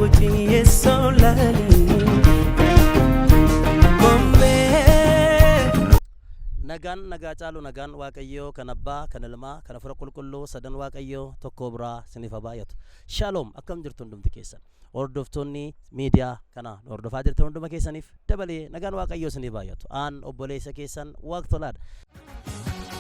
boci solani nagaan nagaa caalu nagaan waaqayyoo kan abbaa kan ilmaa kan afura qulqulluu sadan waaqayyoo tokko biraa siniif baay'atu. Shalom, akkam jirtu hundumti keessan hordoftoonni miidiyaa kana hordofaa jirtan hunduma keessaniif dabalee nagaan waaqayyoo siniif baay'atu. Aan obboleessa keessan Waaqtolaadha.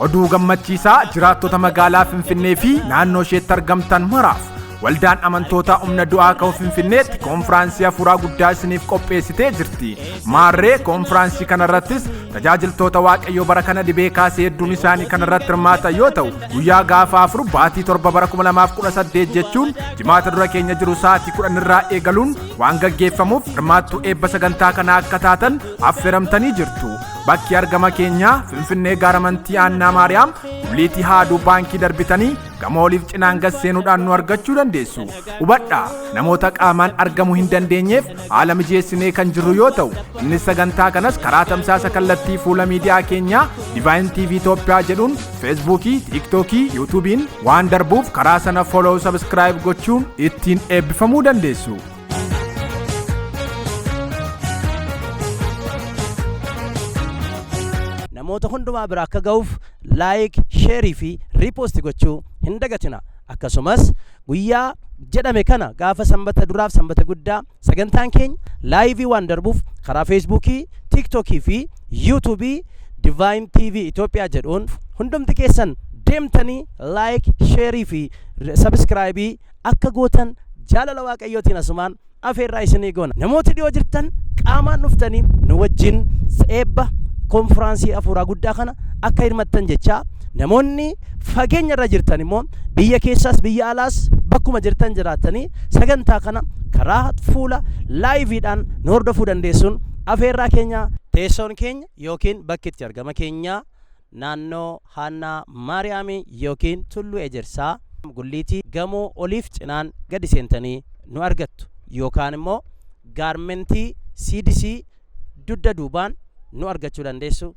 Oduu gammachiisaa jiraattota magaalaa Finfinnee fi naannoo isheetti argamtan maraaf waldaan amantoota humna du'aa ka'uu Finfinneetti konfiraansii hafuuraa guddaa isiniif qopheessitee jirti. Maarree konfiraansii kanarrattis tajaajiltoota waaqayyoo bara kana dhibee kaasee hedduun isaanii kanarratti hirmaatan yoo ta'u, guyyaa gaafa afur baatii 7 bara 2018 jechuun jimaata dura keenya jiru sa'aatii 10 irraa eegaluun waan gaggeeffamuuf hirmaattuu eebba sagantaa kanaa akka taatan affeeramtanii jirtu. Bakki argama keenyaa Finfinnee Gaaramantii Aanaa Maariyaam Uliitii Haaduu baankii darbitanii gamoo oliif cinaan gasseenuudhaan nu argachuu dandeessu. Hubadhaa, namoota qaamaan argamuu hin dandeenyeef haala mijeessinee kan jirru yoo ta'u, innis sagantaa kanas karaa tamsaasa kallattii fuula miidiyaa keenyaa Divine TV Itoophiyaa jedhuun Feesbuukii, Tiiktookii, Yuutuubiin waan darbuuf karaa sana follow subscribe gochuun ittiin eebbifamuu dandeessu. namoota hundumaa bira akka ga'uuf like, share fi repost gochuu hin dagatina. Akkasumas guyyaa jedhame kana gaafa sanbata duraaf sanbata guddaa sagantaan keenya live waan darbuuf karaa Facebookii, TikTokii fi YouTubeii Divine TV Itoophiyaa jedhuun hundumti keessan deemtanii like, share fi subscribe akka gootan jaalala waaqayyootiin asumaan afeerraa isinii goona. Namooti dhiyoo jirtan qaamaan dhuftanii nu wajjin eebba konfiraansii hafuuraa guddaa kana akka hirmattan jechaa, namoonni fageenya irra jirtan immoo biyya keessaas biyya alaas bakkuma jirtan jiraatanii sagantaa kana karaa fuula laayiviidhaan nu hordofuu dandeessuun afeerraa keenya. Teessoon keenya yookiin bakki itti argama keenya naannoo Haannaa Maariyaamii yookiin Tulluu Ejersaa Gulliitii gamoo oliif cinaan gadi seentanii nu argattu, yookaan immoo gaarmentii CDC dudda duubaan nu argachuu dandeessu.